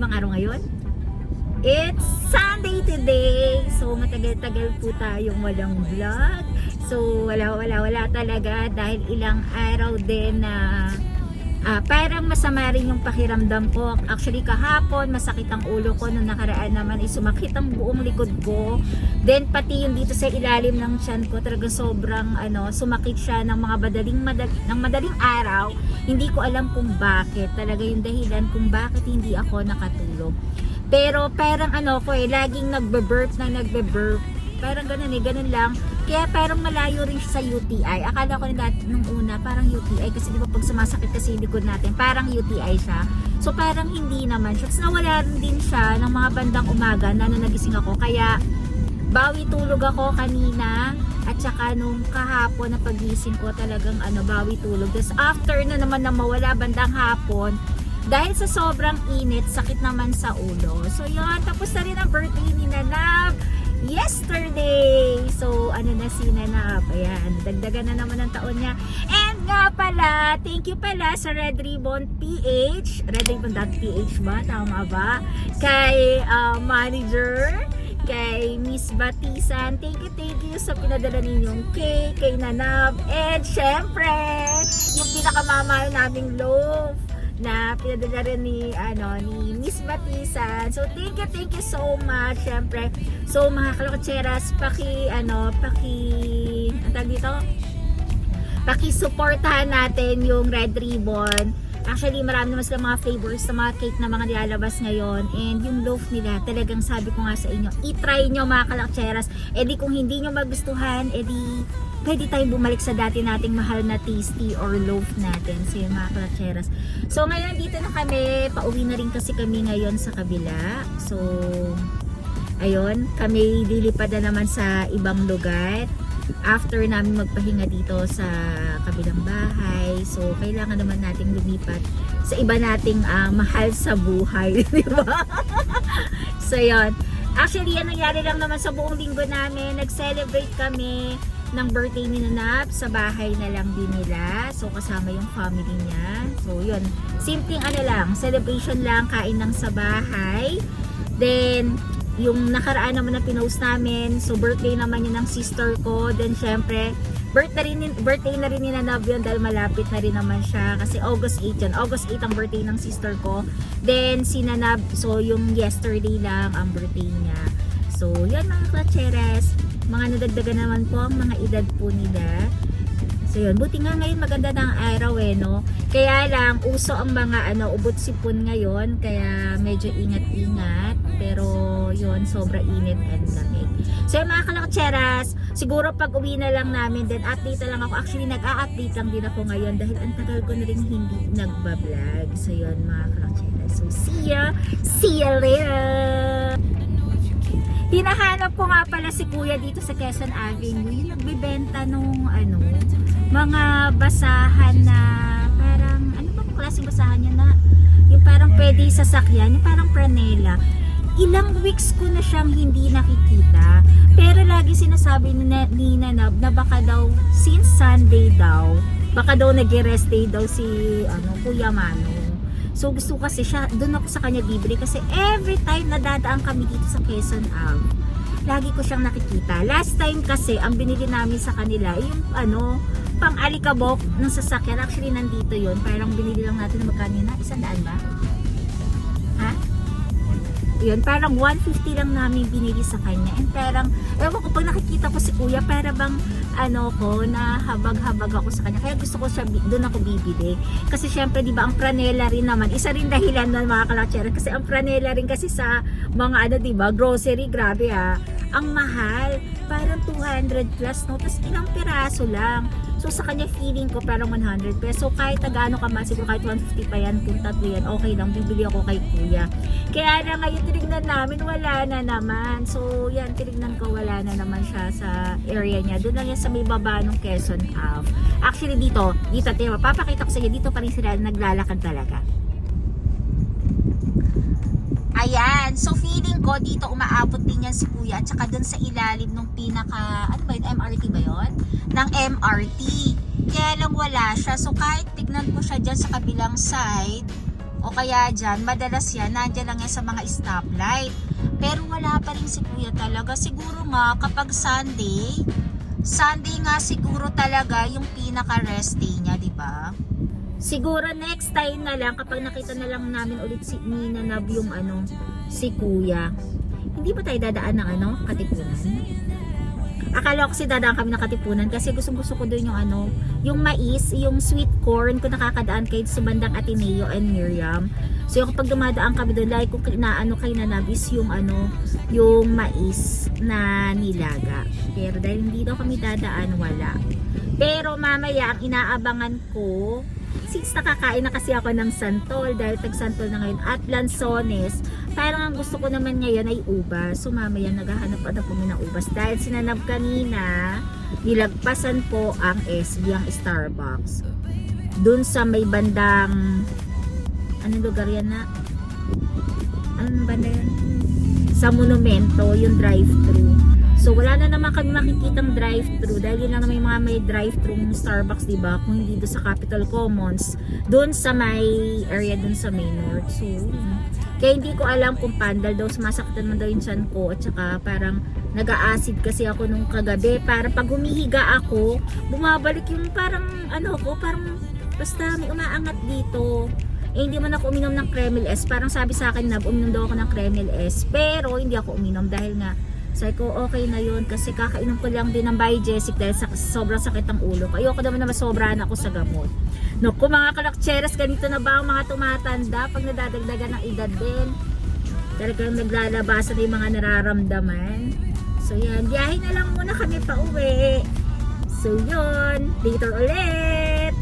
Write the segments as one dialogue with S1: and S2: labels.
S1: bang araw ngayon? It's Sunday today. So matagal-tagal po tayong walang vlog. So wala talaga dahil ilang araw din na parang masama rin yung pakiramdam ko. Actually kahapon masakit ang ulo ko, nung nakaraan naman sumakit ang buong likod ko. Then pati yung dito sa ilalim ng tiyan ko, talaga sobrang sumakit siya ng madaling araw. Hindi ko alam kung bakit. Talaga yung dahilan kung bakit hindi ako nakatulog. Pero parang laging nagbe-burp. Parang ganun lang. Kaya parang malayo rin siya sa UTI. Akala ko na dati nung una parang UTI kasi di ba pag sumasakit kasi yung likod natin, parang UTI siya. So parang hindi naman siya. Tapos nawala rin din siya ng mga bandang umaga na nagising ako. Kaya bawi tulog ako kanina at saka nung kahapon na pagising ko talagang bawi tulog. Tapos after na naman na mawala bandang hapon, dahil sa sobrang init, sakit naman sa ulo. So yun, tapos na rin ang birthday ni Nanab yesterday. So na si Nanab, ayan, dagdagan na naman ang taon niya. And nga pala, thank you pala sa Red Ribbon PH, redribbon.ph ba? Tama ba? Kay manager, kay Miss Batisan, thank you sa pinadala ninyong cake, kay Nanab, and syempre yung pinakamamahal naming loaf na pinadala rin ni Miss Batisan. So thank you so much. Syempre, so mga kalokotseras, paki-supportahan natin yung Red Ribbon. Actually, marami naman sila mga flavors sa mga cake na mga nilalabas ngayon. And yung loaf nila, talagang sabi ko nga sa inyo, i-try nyo mga kalokotseras. E di kung hindi nyo magustuhan, e di pwede tayong bumalik sa dati nating mahal na tasty or loaf natin. So yung mga kalokotseras. So ngayon dito na kami, pauwi na rin kasi kami ngayon sa kabila. So ayun, kami lilipad na naman sa ibang lugar after namin magpahinga dito sa kabilang bahay. So kailangan naman nating lumipat sa iba nating mahal sa buhay, di ba? So yun, actually yan nangyari lang naman sa buong linggo namin. Nag-celebrate kami ng birthday ni Nanab sa bahay na lang din nila. So kasama yung family niya. So yun, simpleng lang, celebration lang, kain lang sa bahay. Then yung nakaraan naman na pinost namin, so birthday naman yun ng sister ko. Then syempre birthday na rin ni Nanab yun dahil malapit na rin naman siya kasi August 8 yun. August 8 ang birthday ng sister ko. Then si Nanab, so yung yesterday lang ang birthday niya. So yan mga klotseres, mga nadagdagan naman po ang mga edad po nila. So yun, buti nga ngayon maganda na ang araw no. Kaya lang uso ang mga ubot sipon ngayon, kaya medyo ingat-ingat. Pero yun, sobra init and lamig. So yun mga kalokotseras, siguro pag uwi na lang namin, then update na lang ako. Actually nag-a-update lang din ako ngayon dahil ang tagal ko na rin hindi nagbablog. So yun mga kalokotseras, so see ya later. Hinahanap ko nga pala si Kuya dito sa Quezon Avenue. Yung nagbebenta nung mga basahan na parang, ano ba klaseng basahan niya na? Yung parang pwede sasakyan, yung parang pranela. Ilang weeks ko na siyang hindi nakikita. Pero lagi sinasabi ni Nanab na baka daw, since Sunday daw, baka daw nag-rest day daw si Kuya Mano. So gusto kasi siya, doon ako sa kanya bibili kasi every time nadadaan kami dito sa Quezon Ave, lagi ko siyang nakikita. Last time kasi ang binili namin sa kanila yung pang alikabok ng sasakyan. Actually nandito yon, parang binili lang natin na magkano na 100 ba? Ha? Yun, parang 150 lang namin binili sa kanya. And parang, ewan ko, pag nakikita ko si Kuya, para bang na habag-habag ako sa kanya. Kaya gusto ko siya, doon ako bibili. Kasi syempre, di ba, ang pranela rin naman, isa rin dahilan ng mga kalaktsera. Kasi ang pranela rin kasi sa mga di ba, grocery, grabe ang mahal. Parang 200 plus, no? Tapos ilang piraso lang. So sa kanya feeling ko parang 100 pesos. So kahit tagano ka man, siguro kahit 150 pa yan, kung tatlo yan, okay lang, bibili ako kay Kuya. Kaya na ngayon tinignan namin, wala na naman. So yan, tinignan ko, wala na naman siya sa area niya. Doon lang yan sa may baba ng Quezon Ave. Actually dito, papakita ko sa inyo, dito pa rin sila naglalakad talaga. Ayan, so feeling ko dito umaabot din yan si Kuya at saka dun sa ilalim ng pinaka, ano ba yun, MRT ba yun? Ng MRT. Kaya lang wala siya. So kahit tignan ko siya dyan sa kabilang side, O kaya dyan, madalas yan, nandiyan lang yan sa mga stoplight. Pero wala pa rin si kuya talaga. Siguro nga kapag Sunday, Sunday nga siguro talaga yung pinaka-rest day niya, di ba? Siguro next time na lang kapag nakita na lang namin ulit si Nina Nab yung si kuya. Hindi ba tayo dadaan ng Katipunan? Akala ko kasi dadaan kami ng Katipunan kasi gusto ko doon yung yung mais, yung sweet corn kung nakakadaan kayo sa bandang Ateneo and Miriam. So yung kapag dumadaan kami doon, like kung naano kay Nanab is yung yung mais na nilaga. Pero dahil hindi daw kami dadaan, wala. Pero mamaya ang inaabangan ko, since nakakain na kasi ako ng santol dahil tag-santol na ngayon at lansones, parang ang gusto ko naman ngayon ay ubas. So mamaya naghahanap pa na po ng ubas dahil sinanab kanina, nilagpasan po ang SB, ang Starbucks. Dun sa may bandang, anong lugar yan na? Anong banda yan? Sa Monumento, yung drive-thru. So wala na naman kami makikitang drive-thru dahil yun lang naman yung mga may drive-thru ng Starbucks, diba? Kung hindi doon sa Capitol Commons, doon sa may area doon sa Main North. So kaya hindi ko alam kung pandal daw, sumasaktan man daw yung tiyan ko at saka parang nag-a-acid kasi ako nung kagabi. Para pag humihiga ako, bumabalik yung parang parang basta may umaangat dito. Eh hindi man ako uminom ng Kremil S. Parang sabi sa akin na uminom daw ako ng Kremil S. Pero hindi ako uminom dahil nga sabi ko okay na yun kasi kakainom ko lang din ng Biogesic dahil sobrang sakit ng ulo. Ayoko naman na masobrahan ako sa gamot. No, kung mga kalakcheras, ganito na ba ang mga tumatanda pag nadadagdagan ng edad din? Talagang naglalabasan na yung mga nararamdaman. So yan, biyahe na lang muna kami pa uwi. So yun, later ulit!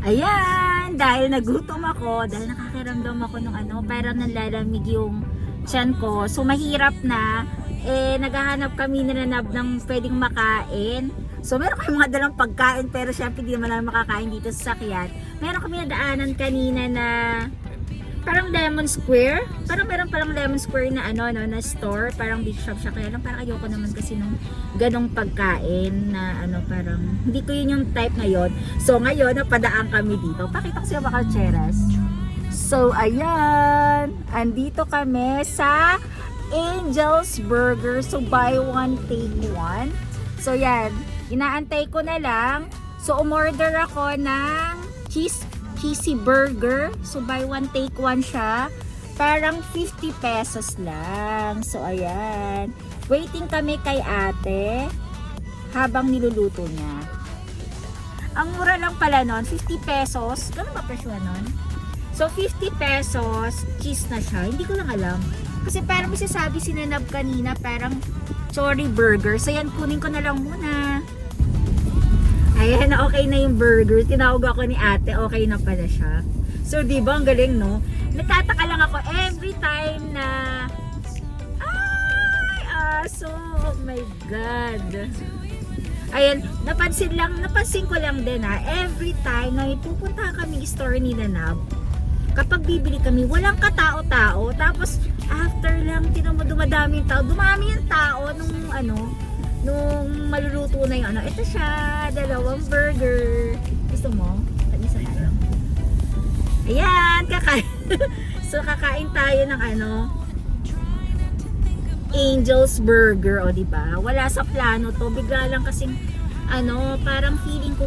S1: Ayan, dahil nagutom ako, dahil nakakiramdam ako ng parang nanlalamig yung tiyan ko. So mahirap na, naghahanap kami ni Nanab ng pwedeng makain. So meron kami mga dalang pagkain pero syempre hindi naman namin makakain dito sa sakyan. Meron kami nadaanan kanina na parang Lemon Square. Parang meron palang Lemon Square na na store, parang big shop siya. Kaya lang parang ayoko naman kasi nung ganong pagkain na parang hindi ko yun yung type ngayon. So ngayon napadaan kami dito. Pakita ko sa mga kalcheras. So ayan, andito kami sa Angel's Burger. So buy one take one. So yan, inaantay ko na lang. So umorder ako ng cheesy burger. So buy one take one siya. Parang 50 pesos lang. So ayan. Waiting kami kay ate habang niluluto niya. Ang mura lang pala nun, 50 pesos. Gano'n ba presyo nun? So 50 pesos, cheese na siya. Hindi ko lang alam. Kasi parang may sasabi si Nanab kanina, parang chori burger. So yan, kunin ko na lang muna. Ayan, okay na yung burger. Tinawag ako ni ate, okay na pala siya. So, di ba ang galing, no? Nagtataka lang ako every time na ay, aso. Oh my God. Ayan, napansin ko lang din every time na pupunta kami store ni Nanab, kapag bibili kami, walang katao-tao. Tapos, after lang, dumadami yung tao. Dumami yung tao nung maluluto na yung ito siya, 2 burger. Gusto mo? Isa tayo. Ayan, kakain. So, kakain tayo ng Angel's Burger, o diba? Wala sa plano to. Bigla lang kasing, parang feeling ko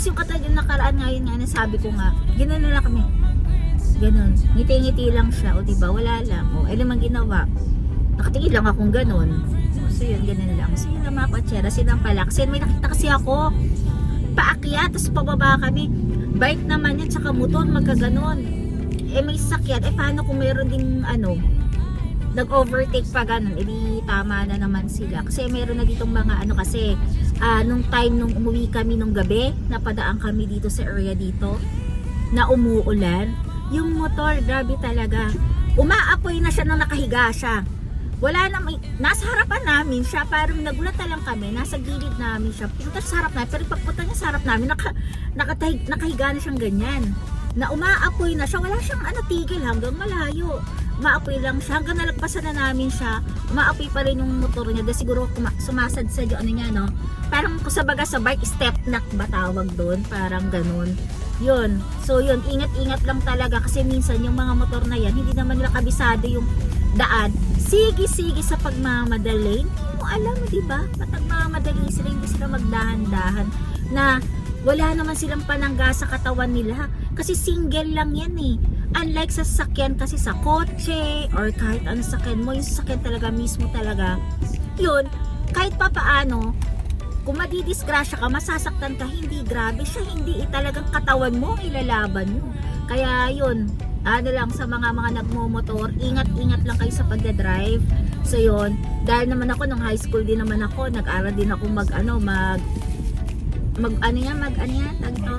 S1: Tapos yung katulad yung nakaraan ngayon nga, nasabi ko nga, gano'n na lang kami. Ganon. Ngiti-ngiti lang siya. O diba, wala lang. O, eh naman ginawa. Nakatingin lang akong ganon. So yun, ganon lang. So yun lang mga kwatsera. Silang pala. Kasi may nakita kasi ako. Paakyat, tapos pababa kami. Bike naman yan, tsaka motor, magkaganon. Eh may sasakyan. Eh paano kung mayroon ding nag-overtake pa ganon. Eh di tama na naman sila. Kasi mayroon na ditong mga kasi nung time nung umuwi kami nung gabi, napadaan kami dito sa area dito na umuulan. Yung motor, grabe talaga. Umaapoy na siya nung nakahiga siya. Wala na, nasa harapan namin siya. Parang nagulat na lang kami. Nasa gilid namin siya. Punta sa harap namin. Pero pagpunta niya sa harap namin, nakahiga na siyang ganyan. Na umaapoy na siya. Wala siyang tigil hanggang malayo. Umaapoy lang siya. Hanggang nalagpasan na namin siya. Umaapoy pa rin yung motor niya. Dahil siguro sumasadsad yung niya, no? Parang kusabaga sa bike, step knock ba tawag doon? Parang ganun. Yun. So yun, ingat-ingat lang talaga kasi minsan yung mga motor na yan, hindi naman nila kabisado yung daan. Sige-sige sa pagmamadali. Hindi mo alam, di ba? Pagmamadali sila, hindi sila magdahan-dahan na wala naman silang panangga sa katawan nila. Kasi single lang yan eh. Unlike sa sasakyan kasi sa kotse or kahit ano sasakyan mo, yung sasakyan talaga mismo talaga. Yun, kahit pa paano, kung madidisgrasya ka, masasaktan ka, hindi grabe siya, hindi talagang katawan mo, ilalaban mo. Kaya yun, lang sa mga nagmomotor, ingat-ingat lang kayo sa pagdadrive. So yun, dahil naman ako, nung high school din naman ako, nag-aral din ako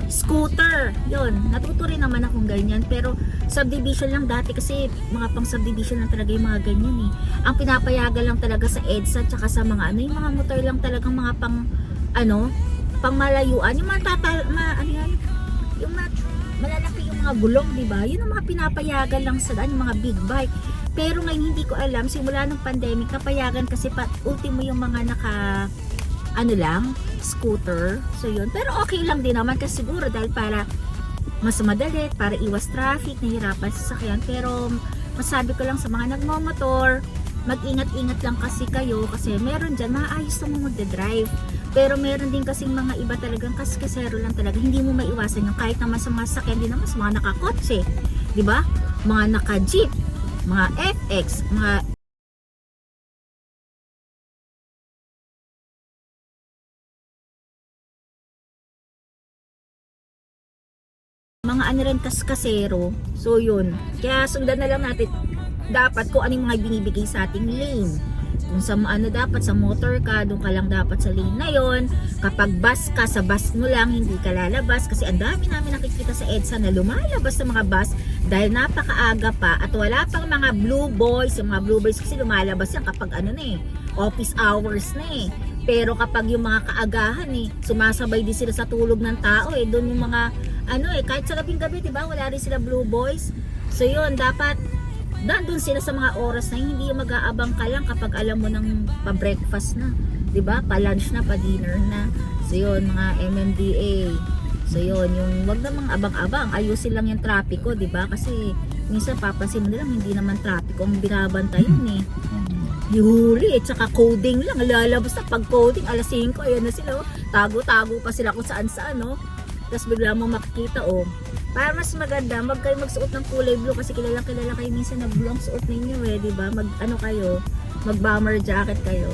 S1: scooter. Yun, natuto rin naman akong ganyan. Pero subdivision lang dati kasi mga pang subdivision lang talaga yung mga ganyan eh. Ang pinapayagan lang talaga sa EDSA tsaka sa mga yung mga motor lang talagang mga pang pang malayuan. Yung mga yung malalaki yung mga gulong, di ba? Yun ang mga pinapayagan lang sa daan, yung mga big bike. Pero ngayon hindi ko alam, simula ng pandemic, napayagan kasi ultimo yung mga scooter. So yun. Pero okay lang din naman kasi siguro dahil para mas madali, para iwas traffic, nahihirapan sa sasakyan. Pero masabi ko lang sa mga nagmomotor, mag-ingat-ingat lang kasi kayo kasi meron dyan, maayos na mo magdadrive. Pero meron din kasing mga iba talagang kaskasero lang talaga. Hindi mo maiwasan yung kahit naman sa mga sakyan din naman sa mga nakakotse. Diba? Mga naka-jeep, mga FX, mga rin kaskasero. So yun. Kaya sundan na lang natin dapat kung ano yung mga binibigay sa ating lane. Kung sa dapat sa motor ka, doon ka lang dapat sa lane na yon. Kapag bus ka, sa bus mo lang, hindi ka lalabas. Kasi ang dami namin nakikita sa EDSA na lumalabas ng mga bus dahil napakaaga pa at wala pang mga blue boys. Yung mga blue boys kasi lumalabas yan kapag office hours na eh. Pero kapag yung mga kaagahan sumasabay din sila sa tulog ng tao doon yung mga kahit sa gabing-gabi, diba? Wala rin sila blue boys. So yun, dapat nandun sila sa mga oras na hindi yung mag-aabang ka lang kapag alam mo nang pa-breakfast na, 'di ba? Pa-lunch na, pa-dinner na. So yun, mga MMDA. So yun, yung wag namang abang-abang, ayusin lang yung trapiko, 'di ba? Kasi minsan papansin mo nilang hindi naman trapiko ang binabantayan eh. Huli, tsaka coding lang, lalabas na pag coding, alas 5, ayan na sila, tago-tago pa sila kung saan-saan, tapos bigla mo makikita, para mas maganda, wag kayo magsuot ng kulay blue kasi kilala kayo minsan na blue ang suot ninyo diba? Mag bomber jacket kayo.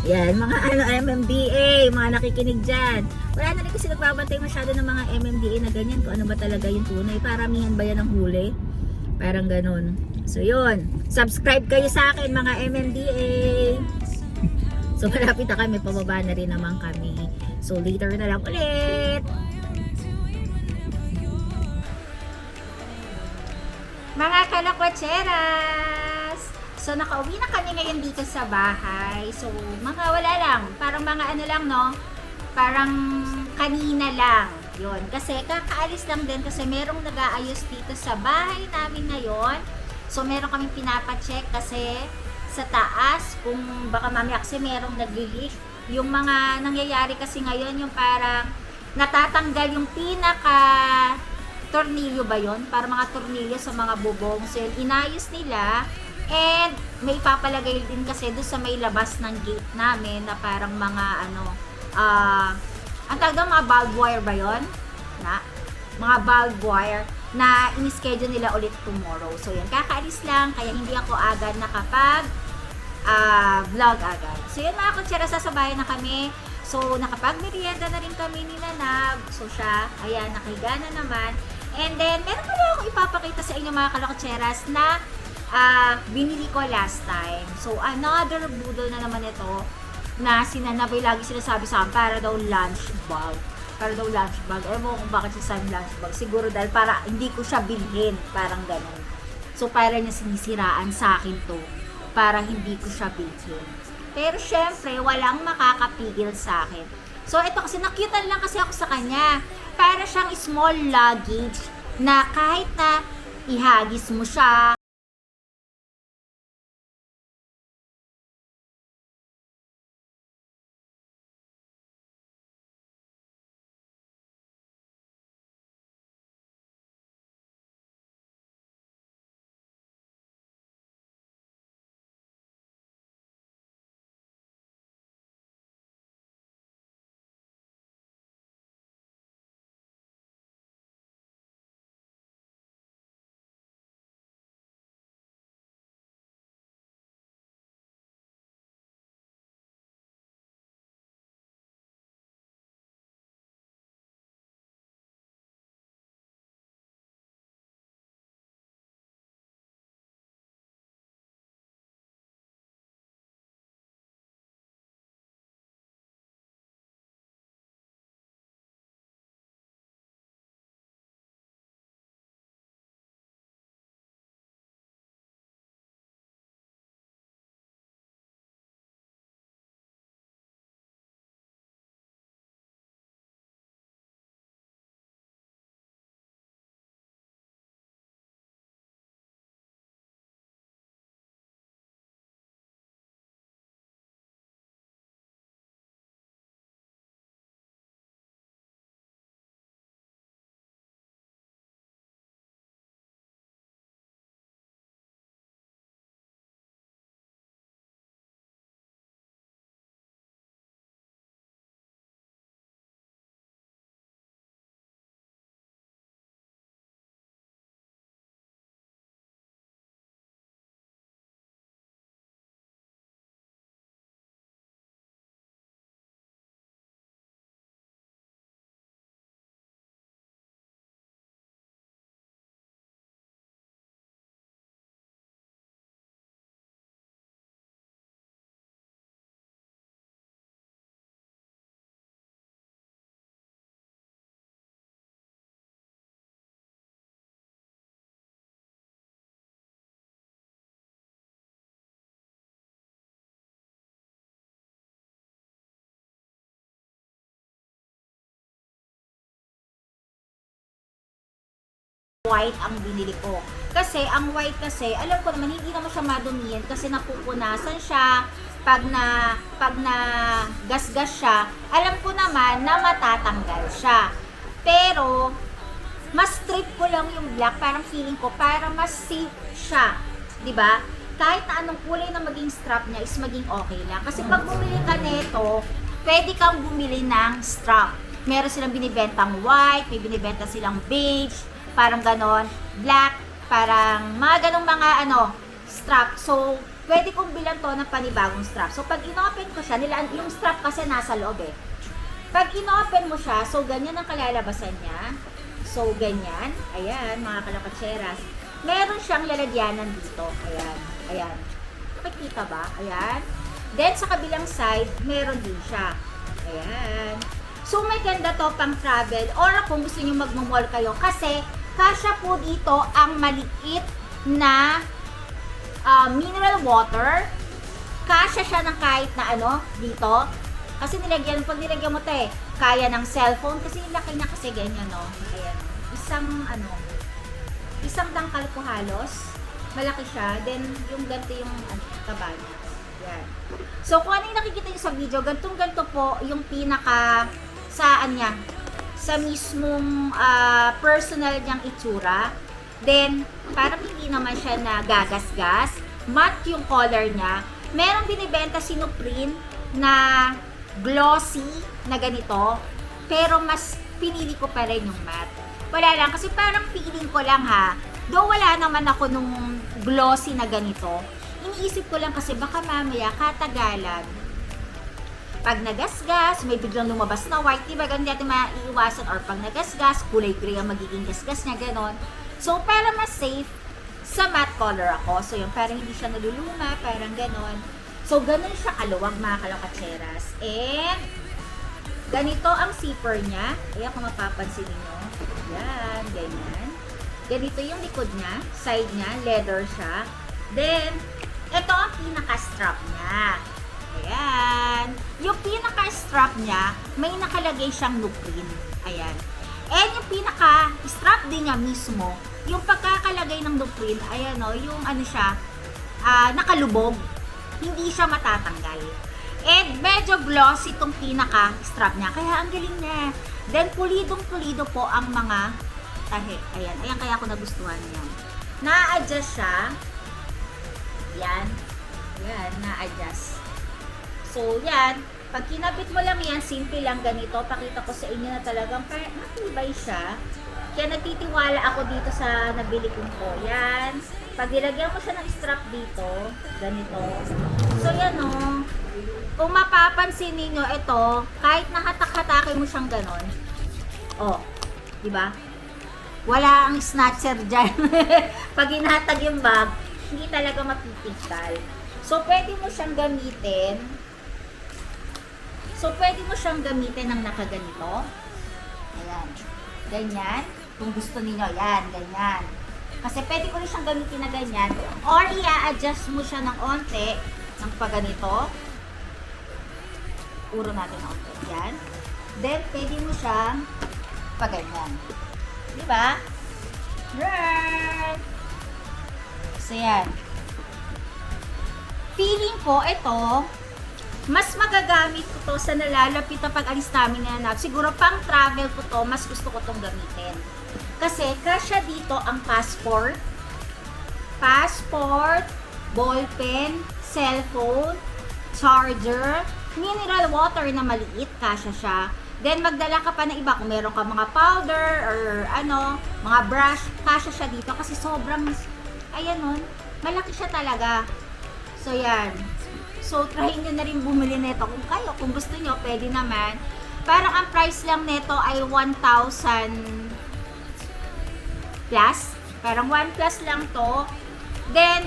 S1: Yan, mga MMDA, mga nakikinig dyan. Wala na rin kasi nagbabantay masyado ng mga MMDA na ganyan kung ano ba talaga yung tunay. Paramihan ba yan ng huli? Parang ganun. So yun, subscribe kayo sa akin mga MMDA. So malapit na kami, pababa na rin naman kami. So later na lang ulit. Mga kalakwatseras! So nakauwi na kami ngayon dito sa bahay. So mga wala lang, parang mga parang kanina lang. Yun, kasi kakaalis lang din kasi merong nag-aayos dito sa bahay namin ngayon. So meron kaming pinapacheck kasi sa taas kung baka mamaya kasi merong nag-leak. Yung mga nangyayari kasi ngayon yung parang natatanggal yung pinaka tornilyo ba yon? Para mga tornilyo sa mga bubong. So yun, inayos nila. And may papalagay din kasi doon sa may labas ng gate namin na parang mga ang tawag doon, mga bulb wire ba yun? Mga bulb wire na in-schedule nila ulit tomorrow. So yan, kakaalis lang, kaya hindi ako agad nakapag vlog agad. So yun mga kutsera, sasabayan na kami. So nakapag-merienda na rin kami ni Nanab. So siya, ayan, nakahiga na naman. And then, meron pala akong ipapakita sa inyo mga kalakutseras na binili ko last time. So another budol na naman ito na si Nanab ay lagi sinasabi sa akin para daw lunch bag. Ewan mo kung bakit siya lunch bag. Siguro dahil para hindi ko siya bilhin. Parang ganun. So para niya sinisiraan sa akin to. Para hindi ko siya bilhin. Pero syempre, walang makakapigil sa akin. So ito kasi nakyutan lang kasi ako sa kanya. Para siyang small luggage na kahit na ihagis mo siya, white ang binili ko. Kasi ang white kasi, alam ko naman hindi naman siya madumihan kasi napupunasan siya pag na gasgas siya. Alam ko naman na matatanggal siya. Pero mas trip ko lang yung black, parang feeling ko para mas safe siya, 'di ba? Kahit na anong kulay na maging strap niya is maging okay lang. Kasi pag bumili ka nito, pwede kang bumili ng strap. Meron silang binibentang white, may binibenta silang beige, parang ganon, black, parang mga ganong mga strap. So, pwede kong bilang to ng panibagong strap. So, pag inopen ko siya, yung strap kasi nasa loob eh. Pag inopen mo siya, so ganyan ang kalalabasan niya. So, ganyan. Ayan, mga kalakatseras. Meron siyang lalagyanan dito. Ayan, ayan. Nakikita ba? Ayan. Then, sa kabilang side, meron din siya. Ayan. So, may ganda to pang travel or kung gusto nyo magmamall kayo kasi kasya po dito ang maliit na mineral water. Kasya siya ng kahit na dito. Kasi pag nilagyan mo ito kaya ng cellphone. Kasi yung laki niya kasi ganyan, no? Ayan. Isang tangkal po halos. Malaki siya. Then, yung ganito yung taba niya. Ayan. So, kung ano yung nakikita niyo sa video, ganito po yung pinaka saan niya. Sa mismong personal niyang itsura. Then, parang hindi naman siya na gagasgas. Matte yung color niya. Merong binibenta si Supreme na glossy na ganito. pero mas pinili ko pa rin yung matte. Wala lang, kasi parang feeling ko lang ha, though wala naman ako nung glossy na ganito, iniisip ko lang kasi baka mamaya katagalan, pag nagasgas, may biglang lumabas na white, diba ganun natin maiiwasan, or pag nagasgas, kulay gray ang magiging gasgas niya, ganon. So, para mas safe, sa matte color ako. So, yung parang hindi siya naluluma, parang ganon. So, ganun siya kaluwag, mga kalakatseras. And, ganito ang zipper niya. Ayan, kung mapapansin niyo. Yan, ganyan. Ganito yung likod niya, side niya, leather siya. Then, ito ang pinaka-strap niya. Ayan. Yung pinaka-strap niya, may nakalagay siyang lupin. Ayan. And yung pinaka-strap din niya mismo, yung pagkakalagay ng lupin, ayan o, yung ano siya, nakalubog. Hindi siya matatanggal. And medyo glossy itong pinaka-strap niya. Kaya ang galing niya. Then, pulidong-pulido po ang mga tahi. Ayan. Ayan, kaya ako nagustuhan yan. Na-adjust siya. Yan. Yan, na-adjust. So, yan. Pag kinabit mo lang yan, simple lang ganito. Pakita ko sa inyo na talagang matibay siya. Kaya nagtitiwala ako dito sa nabili kong to. Yan. Pag ilagyan mo siya ng strap dito, ganito. So, yan o. Kung mapapansin ninyo, ito, kahit nahatak-hatake mo siyang ganon. O, diba? Wala ang snatcher dyan. Pag inahatag yung bag, hindi talaga mapipigtal. So, pwede mo siyang gamitin. Ng nakaganito. Ayan. Ganyan. Kung gusto niyo yan, ganyan. Kasi pwede ko rin siyang gamitin na ganyan. Or i-adjust mo siya ng onte, ng paganito. Uro natin ng onte. Yan. Then, pwede mo siyang paganyan. Diba? Right! So, yan. Feeling ko, ito, mas magagamit ko to sa nalalapit na pag-alis namin na siguro pang travel ko to, mas gusto ko tong gamitin. Kasi kasya dito ang passport, ballpen, cellphone, charger, mineral water na maliit, kasya siya. Then magdala ka pa ng iba kung meron ka mga powder or ano, mga brush, kasya siya dito kasi sobrang, ayan nun, malaki siya talaga. So yan. So, try nyo na rin bumili nito. Kung kayo, kung gusto nyo, pwede naman. Parang ang price lang nito ay 1,000 plus. Parang 1 plus lang to. Then,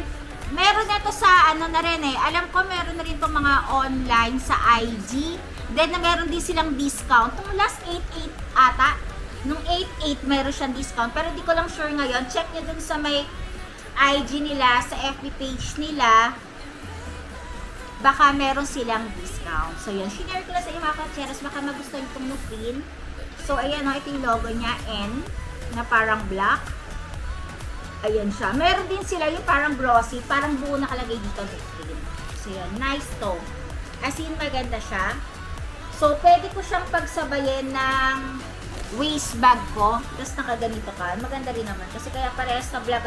S1: meron nito sa ano na rin eh. Alam ko meron na rin to mga online sa IG. Then, meron din silang discount. Kung last 8.8 ata, nung 8.8 meron siyang discount. Pero di ko lang sure ngayon. Check nyo dun sa may IG nila, sa FB page nila. Baka meron silang discount. So, yun. Shinare ko lang sa mga katseras. Baka magustuhan itong lupin. So, ayan o. Ito yung logo niya. N. Na parang black. Ayan siya. Meron din sila yung parang glossy. Parang buo nakalagay dito. So, yun. Nice to. As in, maganda siya. So, pwede ko siyang pagsabayin ng waist bag ko. Tapos nakaganito ka. Maganda rin naman. Kasi kaya parehas na black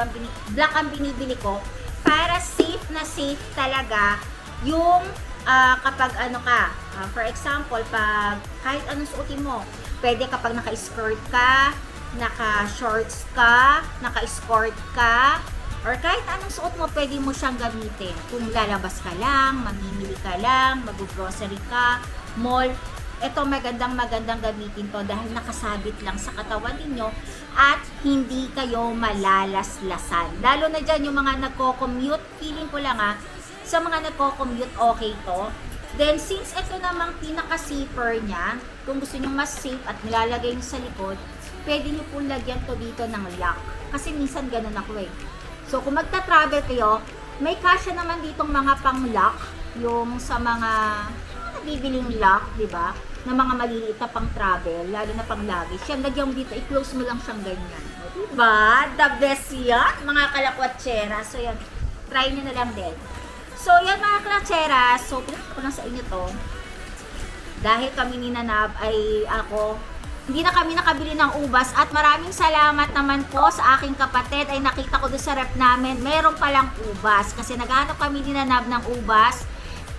S1: ang binibili ko. Para safe na safe talaga yung kapag ano ka, for example, pag kahit anong suotin mo, pwede kapag naka-skirt ka, naka-shorts ka, naka-escort ka, or kahit anong suot mo, pwede mo siyang gamitin. Kung lalabas ka lang, mamimili ka lang, mag-grocery ka, mall, ito magandang gamitin to dahil nakasabit lang sa katawan ninyo at hindi kayo malalaslasan. Lalo na dyan yung mga nagko-commute, feeling ko lang sa mga nagko-commute, okay to. Then, since ito namang pinaka-zipper niya, kung gusto nyo mas safe at nilalagay nyo sa likod, pwede nyo pong lagyan to dito ng lock. Kasi minsan ganun ako eh. So, kung magta-travel kayo, may kasya naman ditong mga pang-lock, yung sa mga nabibiling lock, di ba? Na mga maliliit na pang-travel, lalo na pang-luggage. Yan, lagyan mo dito, i-close mo lang siyang ganyan. Diba? The best yan, mga kalakwatsera. So, yan, try nyo na lang din. So, yan mga kalakcheras. So, pinakita ko lang sa inyo to. Dahil kami ni Nanab ay hindi na kami nakabili ng ubas. At maraming salamat naman po sa aking kapatid. Ay nakita ko doon sa rep namin, meron palang ubas. Kasi naghanap kami ni Nanab ng ubas.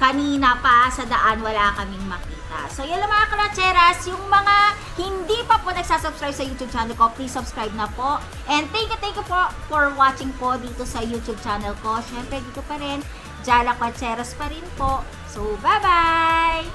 S1: kanina pa sa daan wala kaming makita. So yun lang mga kalatseras, yung mga hindi pa po nagsasubscribe sa YouTube channel ko, please subscribe na po. And thank you po for watching po dito sa YouTube channel ko. Syempre dito pa rin, Jala Katseras pa rin po. So bye-bye!